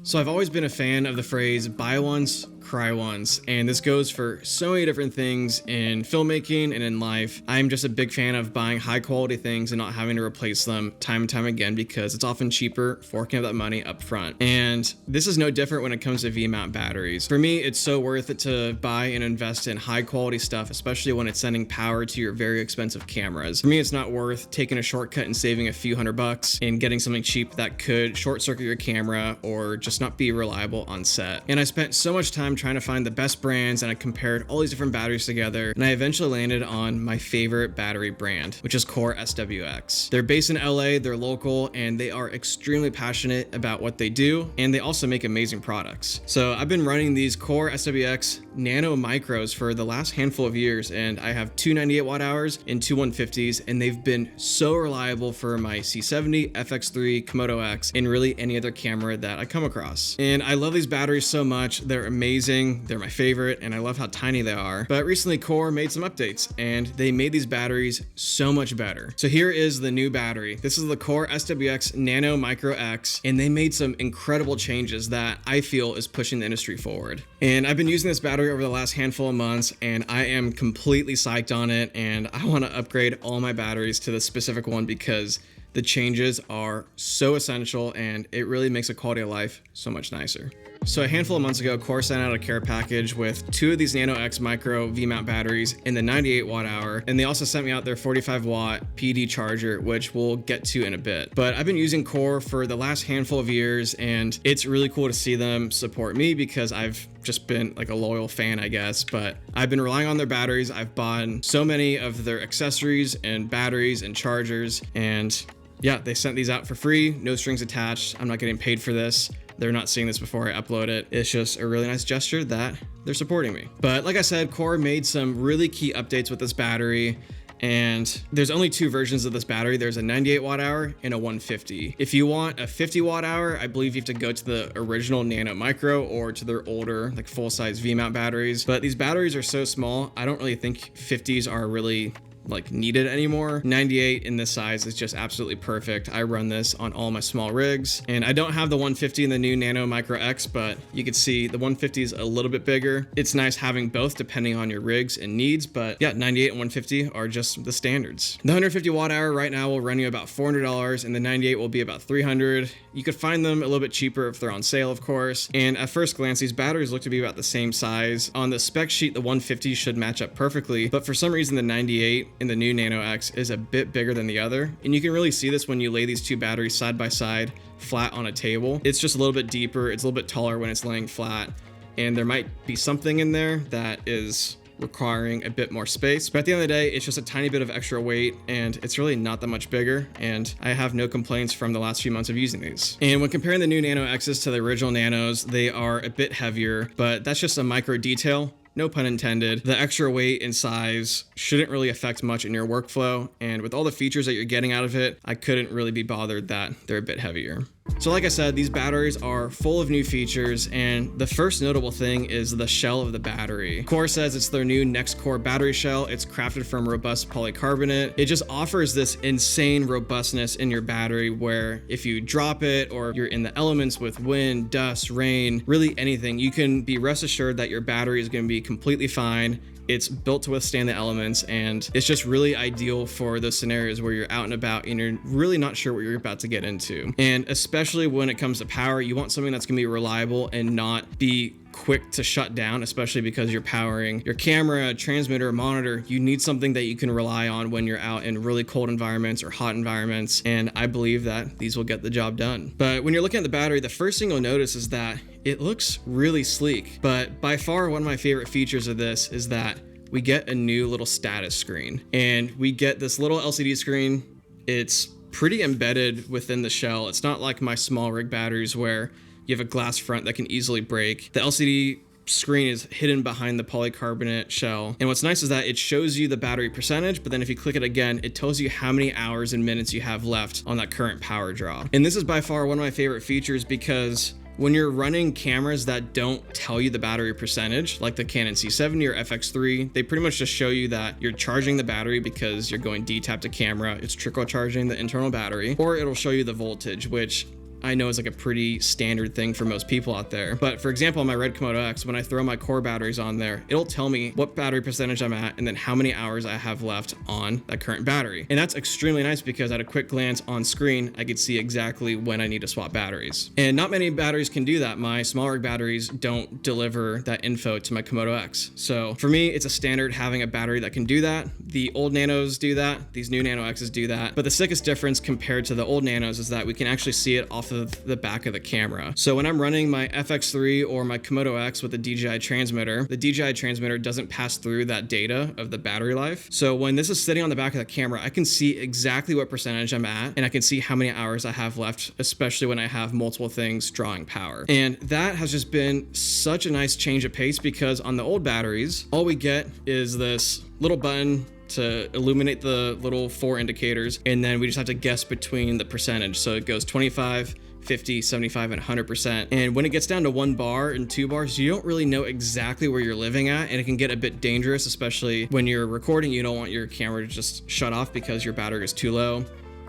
So I've always been a fan of the phrase buy once, cry once, and this goes for so many different things in filmmaking and in life. I'm just a big fan of buying high quality things and not having to replace them time and time again because it's often cheaper forking out that money up front. And this is no different when it comes to V-mount batteries. For me, it's so worth it to buy and invest in high quality stuff, especially when it's sending power to your very expensive cameras. For me, it's not worth taking a shortcut and saving a few $100 and getting something cheap that could short circuit your camera or just not be reliable on set. And I spent so much time trying to find the best brands, and I compared all these different batteries together, and I eventually landed on my favorite battery brand, which is Core SWX. They're based in LA, they're local, and they are extremely passionate about what they do, and they also make amazing products. So I've been running these Core SWX Nano micros for the last handful of years, and I have two 98 watt hours and two 150s, and they've been so reliable for my C70, FX3, Komodo X, and really any other camera that I come across. And I love these batteries so much. They're amazing, they're my favorite, and I love how tiny they are. But recently Core made some updates, and they made these batteries so much better. So here is the new battery. This is the Core SWX Nano Micro X, and they made some incredible changes that I feel is pushing the industry forward. And I've been using this battery over the last handful of months, and I am completely psyched on it, and I want to upgrade all my batteries to this specific one because the changes are so essential and it really makes the quality of life so much nicer. So a handful of months ago, Core sent out a care package with two of these Nano X Micro V-mount batteries in the 98 watt hour, and they also sent me out their 45 watt PD charger, which we'll get to in a bit. But I've been using Core for the last handful of years, and it's really cool to see them support me because I've just been like a loyal fan, I guess. But I've been relying on their batteries. I've bought so many of their accessories and batteries and chargers, and yeah, they sent these out for free, no strings attached. I'm not getting paid for this. They're not seeing this before I upload it. It's just a really nice gesture that they're supporting me. But like I said, Core made some really key updates with this battery, and there's only two versions of this battery. There's a 98 watt hour and a 150. If you want a 50 watt hour, I believe you have to go to the original Nano Micro or to their older, like full-size V-mount batteries. But these batteries are so small, I don't really think 50s are really like needed anymore. 98 in this size is just absolutely perfect. I run this on all my small rigs, and I don't have the 150 in the new Nano Micro X, but you can see the 150 is a little bit bigger. It's nice having both depending on your rigs and needs, but yeah, 98 and 150 are just the standards. The 150 watt hour right now will run you about $400, and the 98 will be about $300. You could find them a little bit cheaper if they're on sale, of course. And at first glance, these batteries look to be about the same size. On the spec sheet, the 150 should match up perfectly, but for some reason, the 98 in the new Nano X is a bit bigger than the other, and you can really see this when you lay these two batteries side by side flat on a table. It's just a little bit deeper, it's a little bit taller when it's laying flat, and there might be something in there that is requiring a bit more space, but at the end of the day, it's just a tiny bit of extra weight, and it's really not that much bigger, and I have no complaints from the last few months of using these. And when comparing the new Nano X's to the original Nanos, they are a bit heavier, but that's just a micro detail. No pun intended. The extra weight and size shouldn't really affect much in your workflow, and with all the features that you're getting out of it, I couldn't really be bothered that they're a bit heavier. So like I said, these batteries are full of new features, and the first notable thing is the shell of the battery. Core says it's their new Next Core battery shell. It's crafted from robust polycarbonate. It just offers this insane robustness in your battery where if you drop it or you're in the elements with wind, dust, rain, really anything, you can be rest assured that your battery is going to be completely fine. It's built to withstand the elements, and it's just really ideal for those scenarios where you're out and about and you're really not sure what you're about to get into. And especially when it comes to power, you want something that's gonna be reliable and not be quick to shut down, especially because you're powering your camera, transmitter, monitor. You need something that you can rely on when you're out in really cold environments or hot environments, and I believe that these will get the job done. But when you're looking at the battery, the first thing you'll notice is that it looks really sleek, but by far one of my favorite features of this is that we get a new little status screen, and we get this little LCD screen. It's pretty embedded within the shell. It's not like my small rig batteries where you have a glass front that can easily break. The LCD screen is hidden behind the polycarbonate shell. And what's nice is that it shows you the battery percentage, but then if you click it again, it tells you how many hours and minutes you have left on that current power draw. And this is by far one of my favorite features because when you're running cameras that don't tell you the battery percentage, like the Canon C70 or FX3, they pretty much just show you that you're charging the battery because you're going D-tap to camera, it's trickle charging the internal battery, or it'll show you the voltage, which I know is like a pretty standard thing for most people out there. But for example, on my RED Komodo X, when I throw my core batteries on there, it'll tell me what battery percentage I'm at and then how many hours I have left on that current battery. And that's extremely nice because at a quick glance on screen, I could see exactly when I need to swap batteries. And not many batteries can do that. My small rig batteries don't deliver that info to my Komodo X. So for me, it's a standard having a battery that can do that. The old Nanos do that. These new Nano X's do that. But the sickest difference compared to the old Nanos is that we can actually see it off of the back of the camera. So when I'm running my FX3 or my Komodo X with the DJI transmitter, the DJI transmitter doesn't pass through that data of the battery life. So when this is sitting on the back of the camera, I can see exactly what percentage I'm at, and I can see how many hours I have left, especially when I have multiple things drawing power. And that has just been such a nice change of pace because on the old batteries, all we get is this little button to illuminate the little 4 indicators, and then we just have to guess between the percentage. So it goes 25, 50, 75, and 100%. And when it gets down to 1 bar and 2 bars, you don't really know exactly where you're living at, and it can get a bit dangerous, especially when you're recording. You don't want your camera to just shut off because your battery is too low.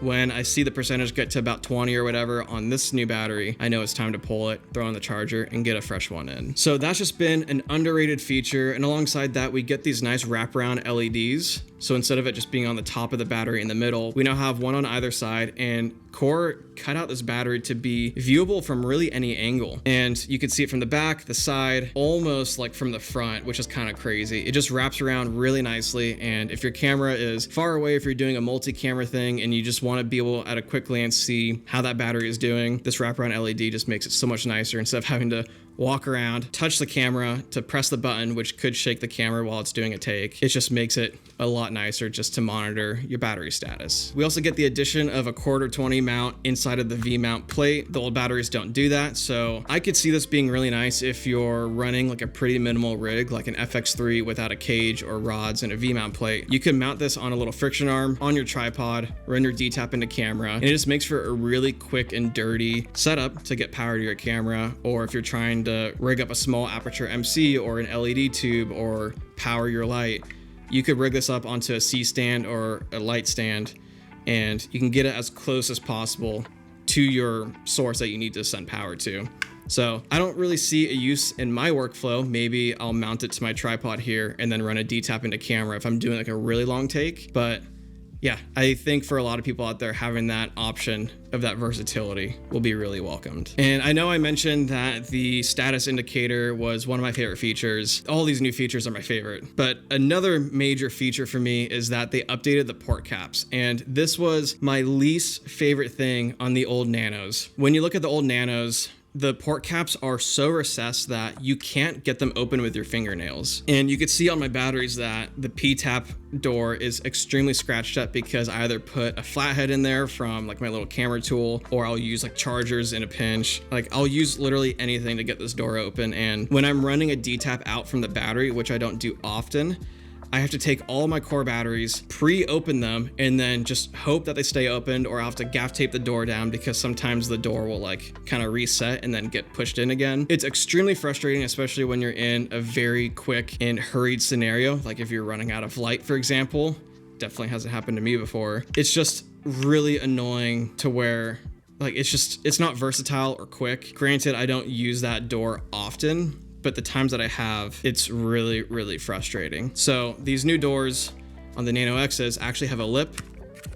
When I see the percentage get to about 20 or whatever on this new battery, I know it's time to pull it, throw on the charger, and get a fresh one in. So that's just been an underrated feature. And alongside that, we get these nice wraparound LEDs. So instead of it just being on the top of the battery in the middle, we now have one on either side, and Core cut out this battery to be viewable from really any angle. And you can see it from the back, the side, almost like from the front, which is kind of crazy. It just wraps around really nicely. And if your camera is far away, if you're doing a multi-camera thing and you just want to be able at a quick glance see how that battery is doing, this wraparound LED just makes it so much nicer instead of having to walk around, touch the camera to press the button, which could shake the camera while it's doing a take. It just makes it a lot nicer just to monitor your battery status. We also get the addition of a 1/4-20 mount inside of the V-mount plate. The old batteries don't do that, so I could see this being really nice if you're running like a pretty minimal rig, like an FX3 without a cage or rods and a V-mount plate. You can mount this on a little friction arm on your tripod, run your D-tap into camera, and it just makes for a really quick and dirty setup to get power to your camera, or if you're trying to rig up a small aperture MC or an LED tube or power your light, you could rig this up onto a C stand or a light stand, and you can get it as close as possible to your source that you need to send power to. So I don't really see a use in my workflow. Maybe I'll mount it to my tripod here and then run a D-tap into camera if I'm doing like a really long take. But yeah, I think for a lot of people out there, having that option of that versatility will be really welcomed. And I know I mentioned that the status indicator was one of my favorite features. All these new features are my favorite, but another major feature for me is that they updated the port caps. And this was my least favorite thing on the old Nanos. When you look at the old Nanos, the port caps are so recessed that you can't get them open with your fingernails. And you could see on my batteries that the P-tap door is extremely scratched up because I either put a flathead in there from like my little camera tool, or I'll use like chargers in a pinch. Like I'll use literally anything to get this door open. And when I'm running a D-tap out from the battery, which I don't do often, I have to take all my core batteries, pre-open them, and then just hope that they stay opened, or I'll have to gaff tape the door down because sometimes the door will like kind of reset and then get pushed in again. It's extremely frustrating, especially when you're in a very quick and hurried scenario. Like if you're running out of light, for example. Definitely hasn't happened to me before. It's just really annoying to where like it's not versatile or quick. Granted, I don't use that door often, but the times that I have, it's really, really frustrating. So these new doors on the Nano X's actually have a lip,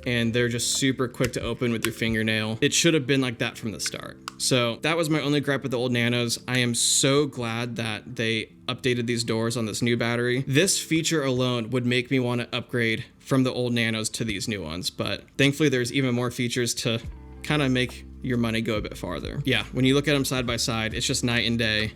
and they're just super quick to open with your fingernail. It should have been like that from the start. So that was my only gripe with the old Nanos. I am so glad that they updated these doors on this new battery. This feature alone would make me want to upgrade from the old Nanos to these new ones, but thankfully there's even more features to kind of make your money go a bit farther. Yeah, when you look at them side by side, it's just night and day.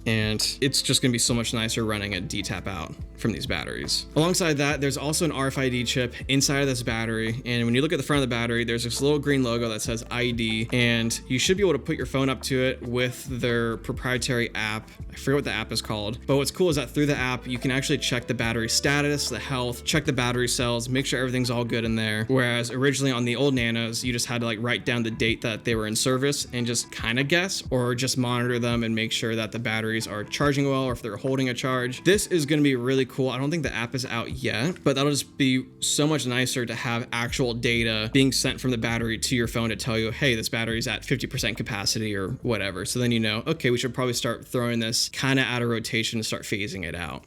And it's just gonna be so much nicer running a D-tap out from these batteries. Alongside that, there's also an RFID chip inside of this battery. And when you look at the front of the battery, there's this little green logo that says ID, and you should be able to put your phone up to it with their proprietary app. I forget what the app is called, but what's cool is that through the app, you can actually check the battery status, the health, check the battery cells, make sure everything's all good in there. Whereas originally on the old Nanos, you just had to like write down the date that they were in service and just kind of guess, or just monitor them and make sure that the battery batteries are charging well or if they're holding a charge. This is going to be really cool. I don't think the app is out yet, but that'll just be so much nicer to have actual data being sent from the battery to your phone to tell you, hey, this battery's at 50% capacity or whatever. So then you know, okay, we should probably start throwing this kind of out of rotation and start phasing it out.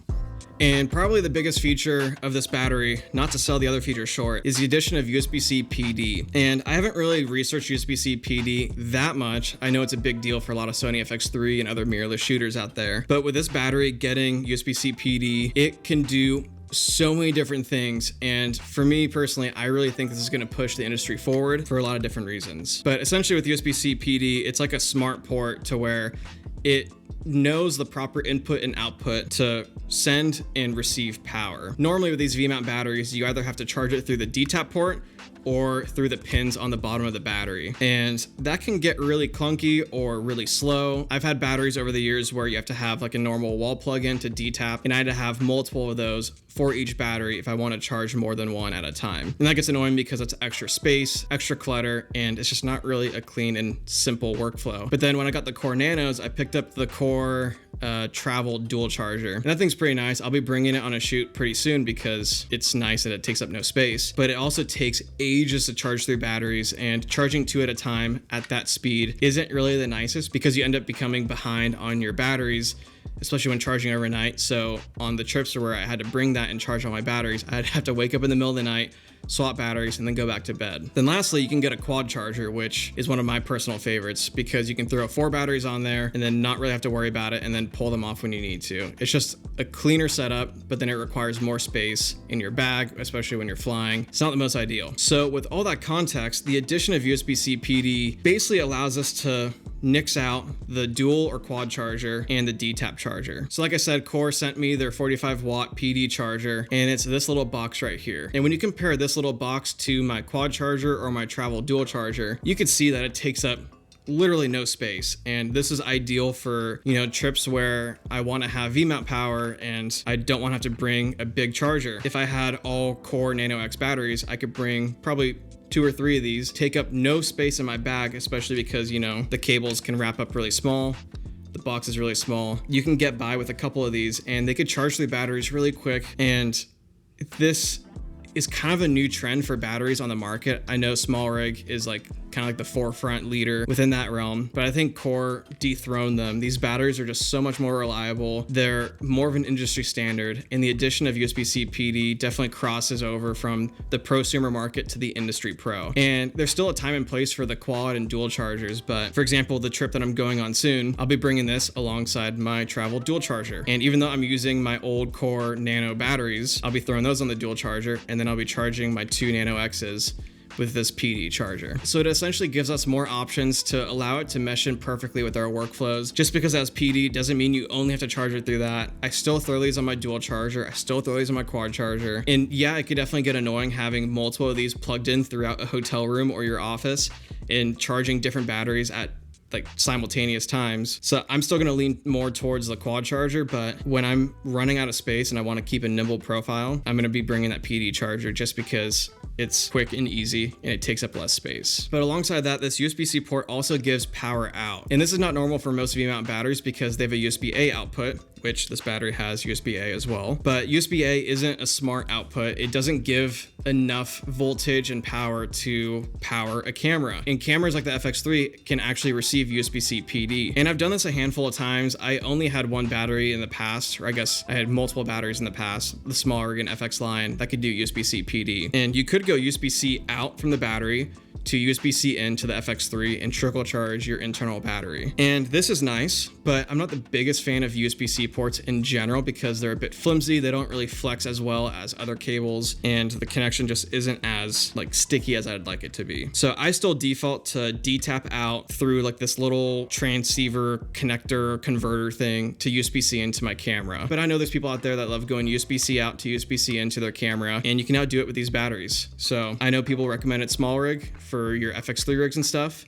And probably the biggest feature of this battery, not to sell the other features short, is the addition of USB-C PD. And I haven't really researched USB-C PD that much. I know it's a big deal for a lot of Sony FX3 and other mirrorless shooters out there. But with this battery getting USB-C PD, it can do so many different things. And for me personally, I really think this is going to push the industry forward for a lot of different reasons. But essentially with USB-C PD, it's like a smart port to where it knows the proper input and output to send and receive power. Normally with these vmount batteries, you either have to charge it through the DTAP port or through the pins on the bottom of the battery. And that can get really clunky or really slow. I've had batteries over the years where you have to have like a normal wall plug-in to DTAP, and I had to have multiple of those for each battery if I want to charge more than one at a time. And that gets annoying because it's extra space, extra clutter, and it's just not really a clean and simple workflow. But then when I got the Core Nanos, I picked up the Core travel dual charger. And that thing's pretty nice. I'll be bringing it on a shoot pretty soon because it's nice that it takes up no space, but it also takes ages to charge through batteries, and charging 2 at a time at that speed isn't really the nicest because you end up becoming behind on your batteries, especially when charging overnight. So on the trips where I had to bring that and charge all my batteries, I'd have to wake up in the middle of the night, swap batteries, and then go back to bed. Then lastly, you can get a quad charger, which is one of my personal favorites because you can throw 4 batteries on there and then not really have to worry about it and then pull them off when you need to. It's just a cleaner setup, but then it requires more space in your bag, especially when you're flying. It's not the most ideal. So with all that context, the addition of USB-C PD basically allows us to nix out the dual or quad charger and the DTAP charger. So like I said, Core sent me their 45 watt PD charger, and it's this little box right here. And when you compare this little box to my quad charger or my travel dual charger, you can see that it takes up literally no space. And this is ideal for, you know, trips where I want to have vmount power and I don't want to have to bring a big charger. If I had all Core Nano X batteries, I could bring probably 2 or 3 of these, take up no space in my bag, especially because, you know, the cables can wrap up really small. The box is really small. You can get by with a couple of these and they could charge the batteries really quick. And this is kind of a new trend for batteries on the market. I know small rig is like kind of like the forefront leader within that realm, but I think Core dethroned them. These batteries are just so much more reliable. They're more of an industry standard, and the addition of USB-C PD definitely crosses over from the prosumer market to the industry pro. And there's still a time and place for the quad and dual chargers, but for example, the trip that I'm going on soon, I'll be bringing this alongside my travel dual charger. And even though I'm using my old Core Nano batteries, I'll be throwing those on the dual charger, and then I'll be charging my 2 Nano X's with this PD charger. So it essentially gives us more options to allow it to mesh in perfectly with our workflows. Just because it has PD doesn't mean you only have to charge it through that. I still throw these on my dual charger. I still throw these on my quad charger. And yeah, it could definitely get annoying having multiple of these plugged in throughout a hotel room or your office and charging different batteries at like simultaneous times. So I'm still gonna lean more towards the quad charger, but when I'm running out of space and I wanna keep a nimble profile, I'm gonna be bringing that PD charger just because it's quick and easy and it takes up less space. But alongside that, this USB-C port also gives power out. And this is not normal for most vmount batteries because they have a USB-A output, which this battery has USB-A as well. But USB-A isn't a smart output. It doesn't give enough voltage and power to power a camera. And cameras like the FX3 can actually receive USB-C PD. And I've done this a handful of times. I only had one battery in the past, or I guess I had multiple batteries in the past, the small Oregon FX line that could do USB-C PD. And you could go USB-C out from the battery to USB-C into the FX3 and trickle charge your internal battery. And this is nice, but I'm not the biggest fan of USB-C ports in general because they're a bit flimsy. They don't really flex as well as other cables, and the connection just isn't as like sticky as I'd like it to be. So I still default to DTAP out through like this little transceiver connector converter thing to USB-C into my camera. But I know there's people out there that love going USB-C out to USB-C into their camera, and you can now do it with these batteries. So I know people recommend it small rig for your FX3 rigs and stuff.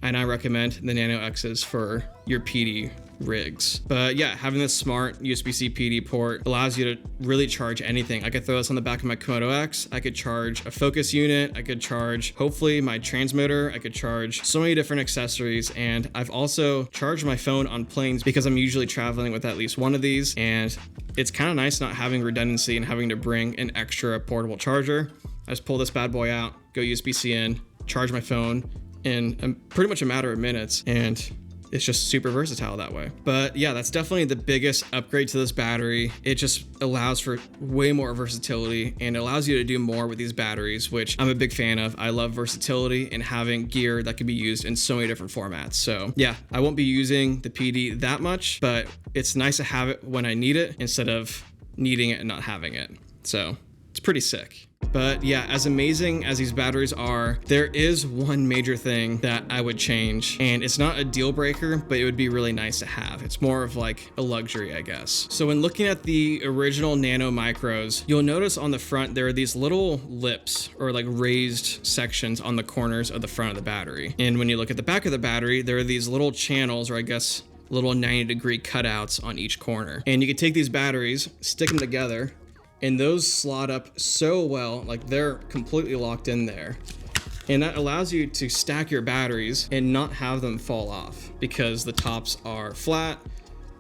and I recommend the Nano X's for your PD rigs. But yeah, having this smart USB-C PD port allows you to really charge anything. I could throw this on the back of my Komodo X. I could charge a focus unit. I could charge, hopefully, my transmitter. I could charge so many different accessories. And I've also charged my phone on planes because I'm usually traveling with at least one of these. And it's kind of nice not having redundancy and having to bring an extra portable charger. I just pull this bad boy out, go USB-C in, charge my phone in pretty much a matter of minutes, and it's just super versatile that way. But yeah, that's definitely the biggest upgrade to this battery. It just allows for way more versatility and allows you to do more with these batteries, which I'm a big fan of. I love versatility and having gear that can be used in so many different formats. So yeah, I won't be using the PD that much, but it's nice to have it when I need it instead of needing it and not having it. So it's pretty sick. But yeah, as amazing as these batteries are, there is one major thing that I would change, and it's not a deal breaker, but it would be really nice to have. It's more of like a luxury, I guess. So when looking at the original Nano Micros, you'll notice on the front, there are these little lips or like raised sections on the corners of the front of the battery. And when you look at the back of the battery, there are these little channels, or I guess little 90-degree cutouts on each corner. And you can take these batteries, stick them together, and those slot up so well, like they're completely locked in there. And that allows you to stack your batteries and not have them fall off because the tops are flat,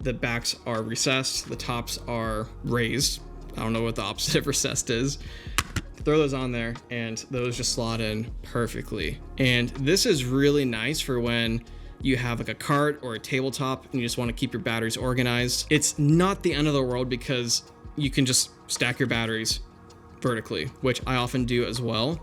the backs are recessed, the tops are raised. I don't know what the opposite of recessed is. Throw those on there and those just slot in perfectly. And this is really nice for when you have like a cart or a tabletop and you just want to keep your batteries organized. It's not the end of the world because you can just stack your batteries vertically, which I often do as well.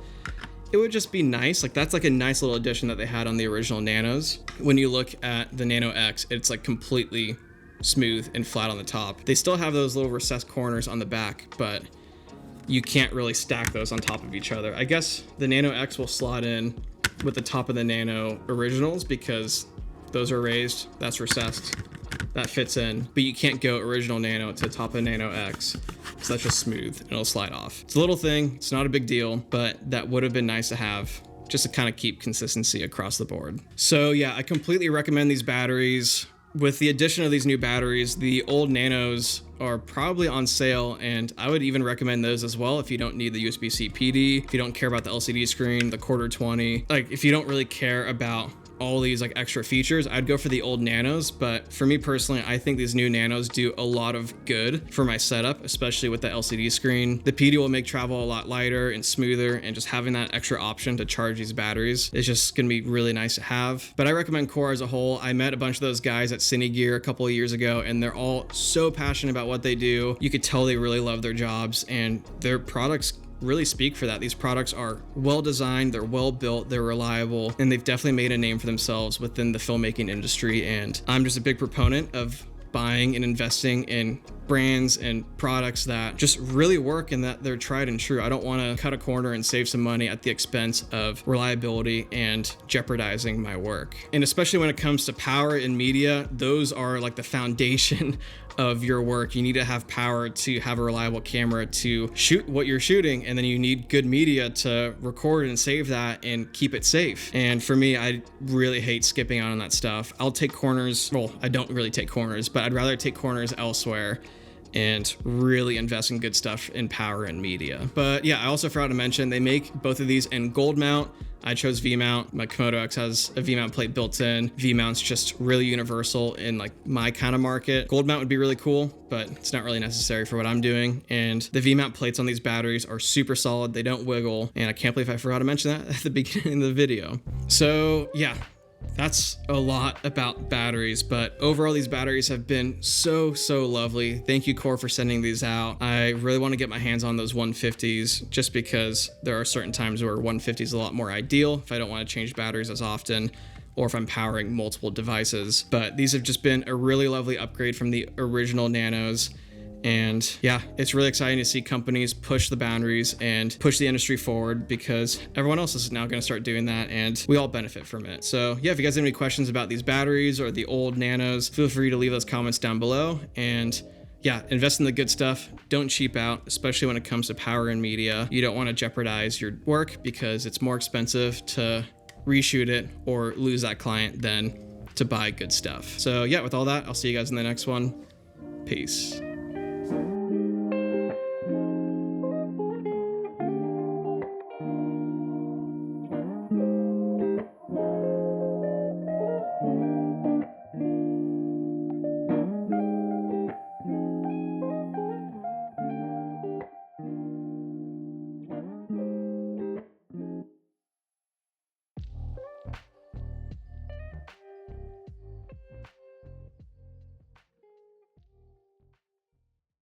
It would just be nice. Like that's like a nice little addition that they had on the original Nanos. When you look at the Nano X, it's like completely smooth and flat on the top. They still have those little recessed corners on the back, but you can't really stack those on top of each other. I guess the Nano X will slot in with the top of the Nano originals because those are raised, that's recessed. That fits in, but you can't go original Nano to the top of Nano X. So that's just smooth and it'll slide off. It's a little thing, it's not a big deal, but that would have been nice to have just to kind of keep consistency across the board. So yeah, I completely recommend these batteries. With the addition of these new batteries, the old Nanos are probably on sale, and I would even recommend those as well if you don't need the USB-C PD, if you don't care about the LCD screen, the quarter 20, like if you don't really care about all these like extra features, I'd go for the old Nanos. But for me personally, I think these new Nanos do a lot of good for my setup, especially with the LCD screen. The PD will make travel a lot lighter and smoother, and just having that extra option to charge these batteries is just gonna be really nice to have. But I recommend Core as a whole. I met a bunch of those guys at Cine Gear a couple of years ago, and they're all so passionate about what they do. You could tell they really love their jobs, and their products really speak for that. These products are well designed, they're well built, they're reliable, and they've definitely made a name for themselves within the filmmaking industry. And I'm just a big proponent of buying and investing in brands and products that just really work and that they're tried and true. I don't want to cut a corner and save some money at the expense of reliability and jeopardizing my work. And especially when it comes to power and media, those are like the foundation of your work. You need to have power to have a reliable camera to shoot what you're shooting, and then you need good media to record and save that and keep it safe. And for me, I really hate skipping out on that stuff. I'll take corners. Well, I don't really take corners, but I'd rather take corners elsewhere and really invest in good stuff in power and media. But yeah, I also forgot to mention they make both of these in gold mount. I chose vmount. My Komodo X has a vmount plate built in. Vmount's just really universal in like my kind of market. Gold mount would be really cool, but it's not really necessary for what I'm doing. And the vmount plates on these batteries are super solid. They don't wiggle. And I can't believe I forgot to mention that at the beginning of the video. So yeah, that's a lot about batteries, but overall these batteries have been so lovely. Thank you, Core, for sending these out. I really want to get my hands on those 150s just because there are certain times where 150 is a lot more ideal if I don't want to change batteries as often or if I'm powering multiple devices. But these have just been a really lovely upgrade from the original Nanos. And yeah, it's really exciting to see companies push the boundaries and push the industry forward because everyone else is now going to start doing that and we all benefit from it. So yeah, if you guys have any questions about these batteries or the old Nanos, feel free to leave those comments down below. And yeah, invest in the good stuff. Don't cheap out, especially when it comes to power and media. You don't want to jeopardize your work because it's more expensive to reshoot it or lose that client than to buy good stuff. So yeah, with all that, I'll see you guys in the next one. Peace.